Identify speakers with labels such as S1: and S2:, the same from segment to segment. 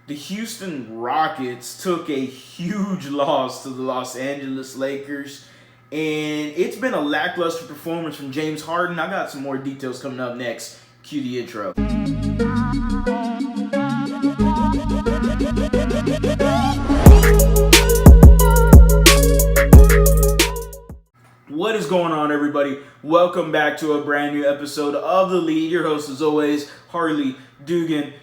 S1: The Houston Rockets took a huge loss to the Los Angeles Lakers, and it's been a lackluster performance from James Harden. I got some more details coming up next. Cue the intro. What is going on, everybody? Welcome back to a brand new episode of The Lead. Your host, as always, Harley Dugan.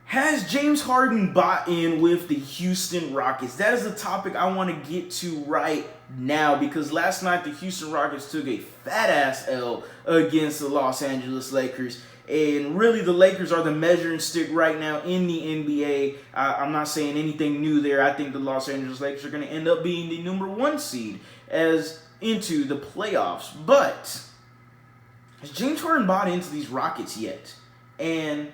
S1: Has James Harden bought in with the Houston Rockets? That is the topic I want to get to right now, because last night the Houston Rockets took a fat-ass L against the Los Angeles Lakers. And really, the Lakers are the measuring stick right now in the NBA. I'm not saying anything new there. I think the Los Angeles Lakers are going to end up being the number one seed as into the playoffs. But has James Harden bought into these Rockets yet? And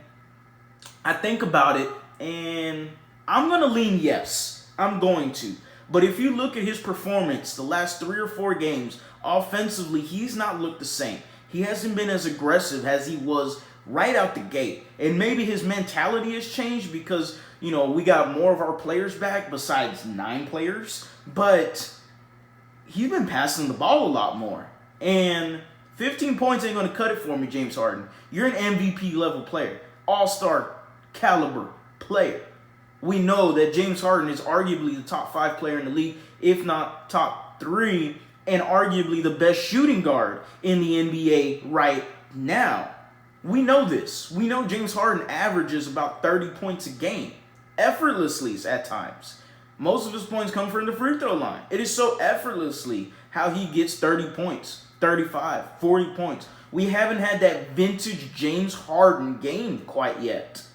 S1: I think about it, and I'm going to lean yes. I'm going to. But if you look at his performance the last 3 or 4 games, offensively, he's not looked the same. He hasn't been as aggressive as he was right out the gate. And maybe his mentality has changed because, we got more of our players back besides 9 players. But he's been passing the ball a lot more. And 15 points ain't going to cut it for me, James Harden. You're an MVP level player. All-star caliber player. We know that James Harden is arguably the top 5 player in the league, if not top 3, and arguably the best shooting guard in the NBA right now. We know this. We know James Harden averages about 30 points a game, effortlessly at times. Most of his points come from the free throw line. It is so effortlessly how he gets 30 points, 35, 40 points. We haven't had that vintage James Harden game quite yet.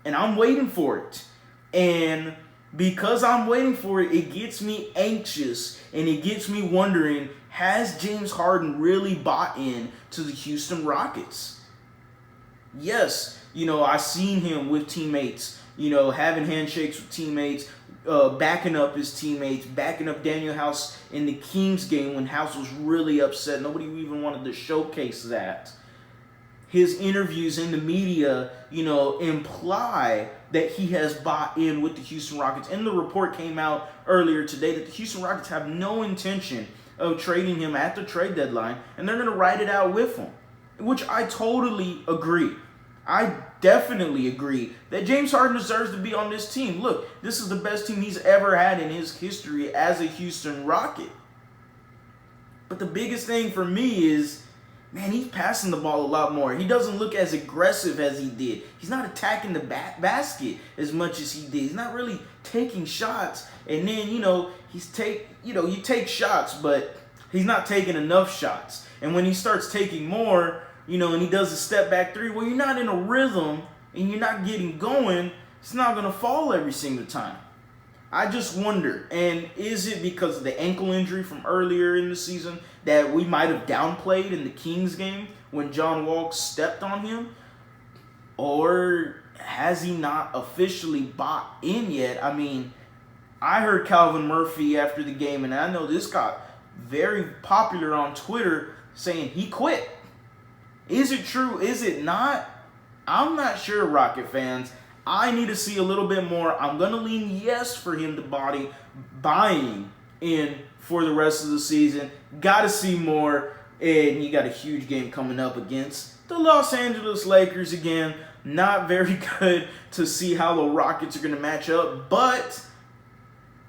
S1: And I'm waiting for it. And because I'm waiting for it, it gets me anxious and it gets me wondering, has James Harden really bought in to the Houston Rockets? Yes, I seen him with teammates, having handshakes with teammates, backing up his teammates, backing up Daniel House in the Kings game when House was really upset. Nobody even wanted to showcase that. His interviews in the media, imply that he has bought in with the Houston Rockets. And the report came out earlier today that the Houston Rockets have no intention of trading him at the trade deadline, and they're going to ride it out with him, which I totally agree. I definitely agree that James Harden deserves to be on this team. Look, this is the best team he's ever had in his history as a Houston Rocket. But the biggest thing for me is, man, he's passing the ball a lot more. He doesn't look as aggressive as he did. He's not attacking the basket as much as he did. He's not really taking shots. And then, you take shots, but he's not taking enough shots. And when he starts taking more, and he does a step back 3, well, you're not in a rhythm and you're not getting going, it's not going to fall every single time. I just wonder, and is it because of the ankle injury from earlier in the season that we might have downplayed in the Kings game when John Wall stepped on him? Or has he not officially bought in yet? I mean, I heard Calvin Murphy after the game, and I know this got very popular on Twitter, saying he quit. Is it true? Is it not? I'm not sure, Rocket fans. I need to see a little bit more. I'm going to lean yes for him to buying in for the rest of the season. Got to see more. And you got a huge game coming up against the Los Angeles Lakers again. Not very good to see how the Rockets are going to match up, but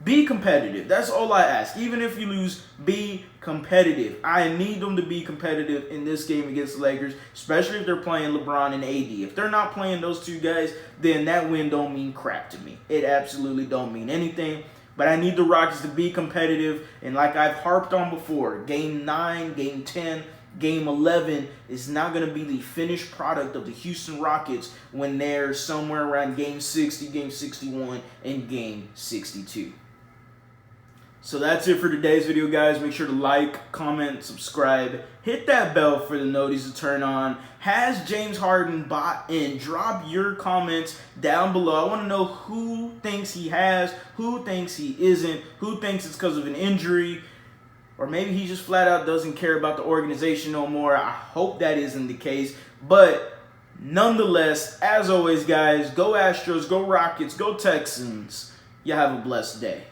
S1: be competitive. That's all I ask. Even if you lose, be competitive. I need them to be competitive in this game against the Lakers, especially if they're playing LeBron and AD. If they're not playing those two guys, then that win don't mean crap to me. It absolutely don't mean anything. But I need the Rockets to be competitive. And like I've harped on before, Game 9, Game 10, Game 11 is not going to be the finished product of the Houston Rockets when they're somewhere around Game 60, Game 61, and Game 62. So that's it for today's video, guys. Make sure to like, comment, subscribe. Hit that bell for the notice to turn on. Has James Harden bought in? Drop your comments down below. I want to know who thinks he has, who thinks he isn't, who thinks it's because of an injury, or maybe he just flat out doesn't care about the organization no more. I hope that isn't the case. But Nonetheless, as always, guys, go Astros, go Rockets, go Texans. You have a blessed day.